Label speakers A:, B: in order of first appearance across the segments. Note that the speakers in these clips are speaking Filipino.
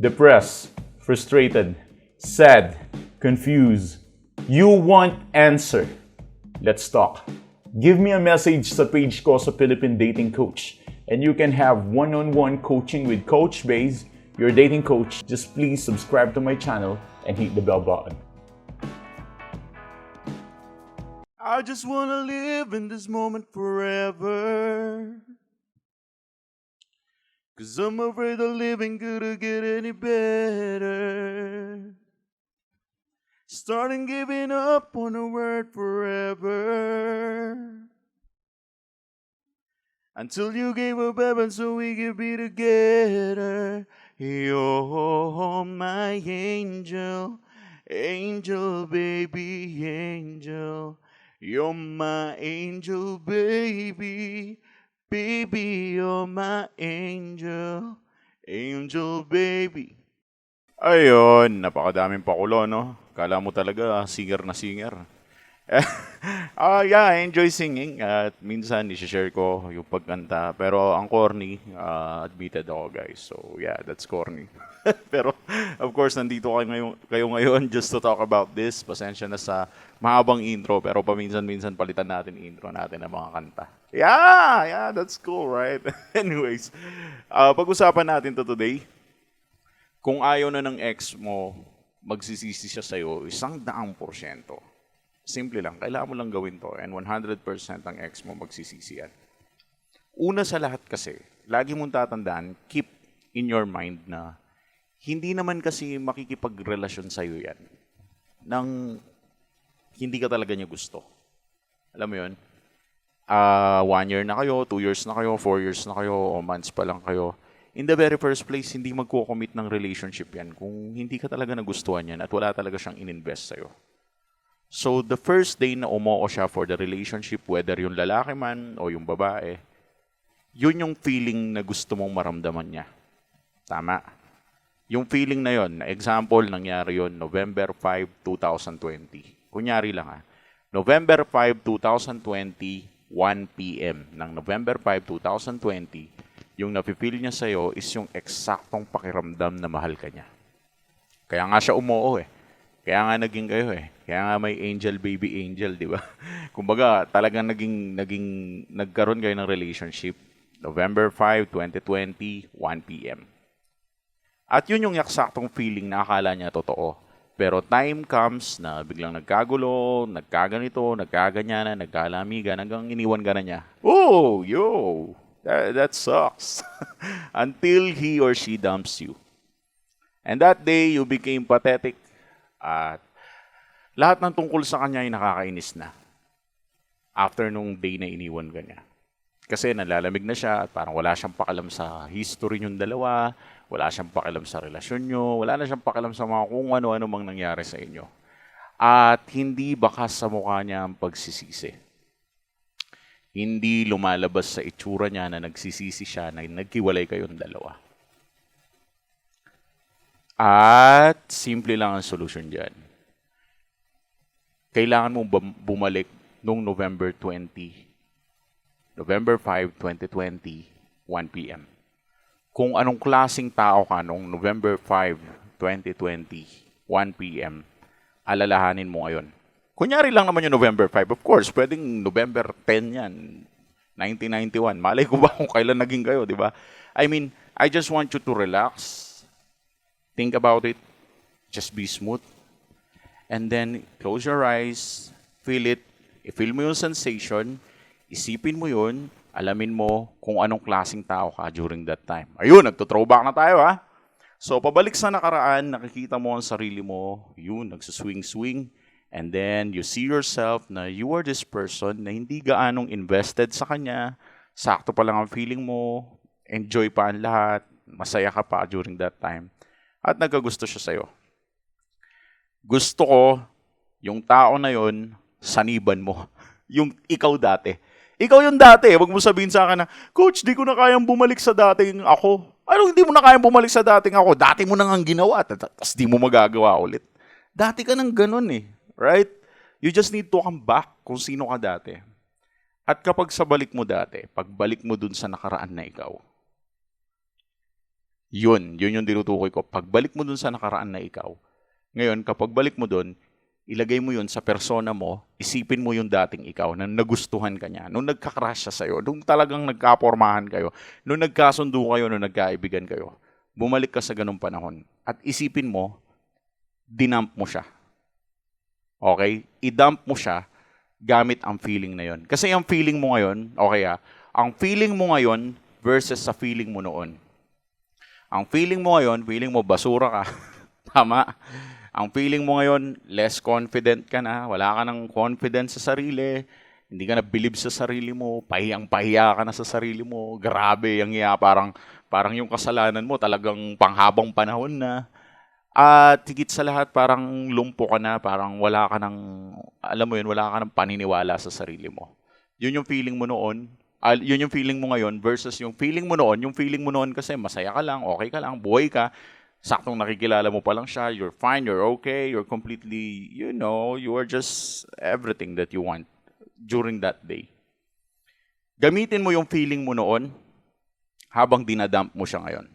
A: Depressed, frustrated, sad, confused. You want answer. Let's talk. Give me a message sa page ko sa Philippine Dating Coach and you can have one-on-one coaching with Coach Baze, your dating coach. Just please subscribe to my channel and hit the bell button.
B: I just wanna live in this moment forever. 'Cause I'm afraid of living couldn't get any better. Starting giving up on the word forever. Until you gave up heaven so we could be together. You're my angel, angel baby, angel. You're my angel baby, baby, you're my angel, angel baby. Ayun, napakadaming pakulo, no? Kala mo talaga, singer na singer. Yeah, I enjoy singing. At minsan, i-share ko yung pagkanta. Pero ang corny, admitted ako, guys. So, yeah, that's corny. Pero, of course, nandito kayo ngayon just to talk about this. Pasensya na sa mahabang intro. Pero paminsan-minsan palitan natin intro natin ng mga kanta. Yeah, that's cool, right? Anyways, pag-usapan natin to today. Kung ayaw na ng ex mo, magsisisi siya sa'yo, 100%. Simple lang, kailangan mo lang gawin to and 100% ang ex mo magsisisi yan. Una sa lahat kasi, lagi mong tatandaan, keep in your mind na hindi naman kasi makikipagrelasyon sa'yo yan nang hindi ka talaga niya gusto. Alam mo yun? 1 year na kayo, 2 years na kayo, 4 years na kayo, o months pa lang kayo. In the very first place, hindi magko-commit ng relationship yan kung hindi ka talaga nagustuhan yan at wala talaga siyang in-invest sa'yo. So, the first day na umoo siya for the relationship, whether yung lalaki man o yung babae, yun yung feeling na gusto mong maramdaman niya. Tama. Yung feeling na yun, example, nangyari yun November 5, 2020. Kunyari lang November 5, 2020, 1 p.m. ng November 5, 2020, yung nafe-feel niya sa'yo is yung eksaktong pakiramdam na mahal ka niya. Kaya nga siya umoo Kaya nga naging kayo Kaya nga may angel baby angel, di ba? Kumbaga, talagang nagkaroon kayo ng relationship. November 5, 2020, 1 p.m. At yun yung eksaktong feeling na akala niya totoo. Pero time comes na biglang nagkagulo, nagkaganito, nagkaganyanan, nagkalamigan, hanggang iniwan ka na niya. Oh, yo! That sucks. Until he or she dumps you. And that day, you became pathetic. At lahat ng tungkol sa kanya ay nakakainis na. After nung day na iniwan ka niya. Kasi nalalamig na siya at parang wala siyang pakialam sa history niyong dalawa, wala siyang pakialam sa relasyon niyo, wala na siyang pakialam sa mga kung ano-ano mang nangyari sa inyo. At hindi bakas sa mukha niya ang pagsisisi. Hindi lumalabas sa itsura niya na nagsisisi siya na nagkiwalay kayong dalawa. At simple lang ang solusyon dyan. Kailangan mong bumalik noong November 5, 2020, 1 p.m. Kung anong klaseng tao ka noong November 5, 2020, 1 p.m., alalahanin mo ngayon. Kunyari lang naman yung November 5. Of course, pwedeng November 10 yan. 1991. Malay ko ba kung kailan naging kayo, di ba? I mean, I just want you to relax. Think about it. Just be smooth. And then, close your eyes. Feel it. I-feel mo yung sensation. Isipin mo yun. Alamin mo kung anong klaseng tao ka during that time. Ayun, nagto-throwback na tayo, ha? So, pabalik sa nakaraan, nakikita mo ang sarili mo. Yun, nagsuswing-swing. And then, you see yourself na you are this person na hindi gaanong invested sa kanya. Sakto pa lang ang feeling mo. Enjoy pa ang lahat. Masaya ka pa during that time. At nagkagusto siya sa'yo. Gusto ko, yung tao na yon saniban mo. Yung ikaw dati. Ikaw yung dati. Huwag mo sabihin sa akin na, Coach, di ko na kayang bumalik sa dating ako. Ano, hindi mo na kayang bumalik sa dating ako? Dati mo nang ginawa, tapos di mo magagawa ulit. Dati ka nang ganun Right? You just need to come back kung sino ka dati. At kapag sa balik mo dati, pagbalik mo dun sa nakaraan na ikaw, Yun yung tinutukoy ko. Pagbalik mo dun sa nakaraan na ikaw, ngayon, kapag balik mo dun, ilagay mo yun sa persona mo, isipin mo yung dating ikaw na nagustuhan ka niya, nung nagka-crush siya sa'yo, nung talagang nagkapormahan kayo, nung nagkasundo kayo, nung nagkaibigan kayo. Bumalik ka sa ganung panahon at isipin mo, dinump mo siya. Okay? I-dump mo siya gamit ang feeling na yon. Kasi ang feeling mo ngayon, okay ang feeling mo ngayon versus sa feeling mo noon. Ang feeling mo ngayon, feeling mo basura ka. Tama. Ang feeling mo ngayon, less confident ka na, wala ka ng confidence sa sarili, hindi ka na believe sa sarili mo, pahiyang-pahiya ka na sa sarili mo, grabe, ang iya, parang yung kasalanan mo talagang panghabang panahon na. At higit sa lahat, parang lumpo ka na, parang wala ka ng, alam mo yun, wala ka ng paniniwala sa sarili mo. Yun yung feeling mo noon, yun yung feeling mo ngayon versus yung feeling mo noon. Yung feeling mo noon kasi masaya ka lang, okay ka lang, buhay ka, saktong nakikilala mo pa lang siya, you're fine, you're okay, you're completely, you are just everything that you want during that day. Gamitin mo yung feeling mo noon habang dinadump mo siya ngayon.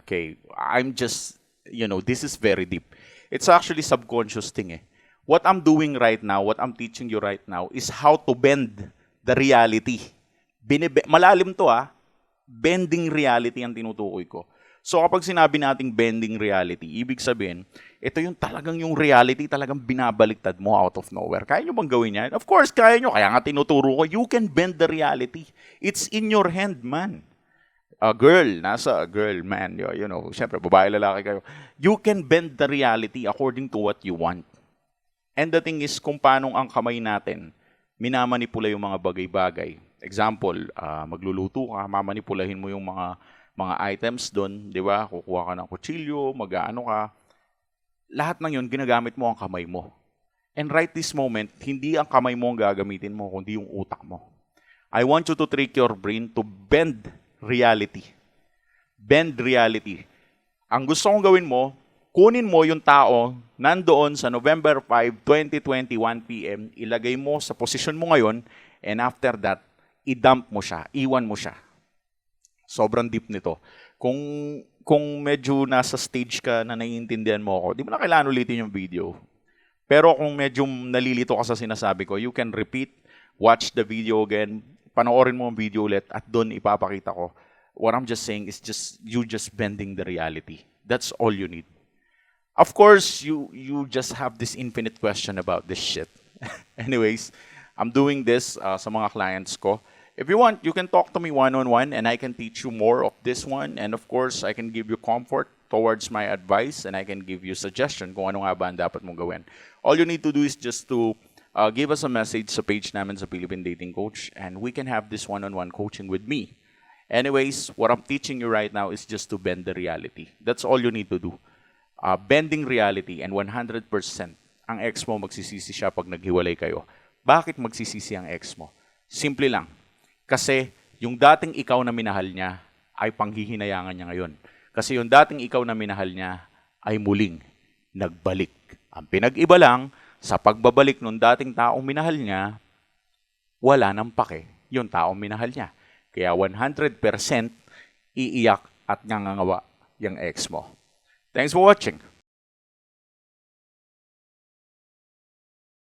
B: Okay, I'm just, this is very deep. It's actually subconscious thing eh. What I'm doing right now, what I'm teaching you right now is how to bend the reality. Malalim to bending reality ang tinutukoy ko. So kapag sinabi nating bending reality, ibig sabihin, ito yung talagang yung reality talagang binabaliktad mo out of nowhere. Kaya nyo bang gawin yan? Of course, kaya nyo. Kaya nga tinuturo ko, you can bend the reality. It's in your hand, man. A girl, man, syempre, babae, lalaki kayo. You can bend the reality according to what you want. And the thing is, kung paano ang kamay natin, minamanipula yung mga bagay-bagay. Example, magluluto ka, mamanipulahin mo yung mga items doon, di ba? Kukuha ka ng kutsilyo, mag-aano ka. Lahat ng yun, ginagamit mo ang kamay mo. And right this moment, hindi ang kamay mo ang gagamitin mo, kundi yung utak mo. I want you to trick your brain to bend reality. Bend reality. Ang gusto kong gawin mo, kunin mo yung tao nandoon sa November 5, 2021 p.m., ilagay mo sa posisyon mo ngayon, and after that, i-dump mo siya, iwan mo siya. Sobrang deep nito. Kung medyo nasa stage ka na naiintindihan mo ako, di mo na kailangan ulitin yung video. Pero kung medyo nalilito ka sa sinasabi ko, you can repeat, watch the video again, panoorin mo ang video ulit, at doon ipapakita ko. What I'm just saying is you just bending the reality. That's all you need. Of course, you just have this infinite question about this shit. Anyways, I'm doing this sa mga clients ko. If you want, you can talk to me one-on-one and I can teach you more of this one. And of course, I can give you comfort towards my advice and I can give you suggestion kung ano nga ba ang dapat mong gawin. All you need to do is just to give us a message sa page namin sa Philippine Dating Coach and we can have this one-on-one coaching with me. Anyways, what I'm teaching you right now is just to bend the reality. That's all you need to do. Bending reality and 100% ang ex mo magsisisi siya pag naghiwalay kayo. Bakit magsisisi ang ex mo? Simple lang. Kasi yung dating ikaw na minahal niya ay panghihinayangan niya ngayon. Kasi yung dating ikaw na minahal niya ay muling nagbalik. Ang pinag-iba lang, sa pagbabalik ng dating taong minahal niya, wala nang pake yung taong minahal niya. Kaya 100% iiyak at ngangangawa yung ex mo. Thanks for watching.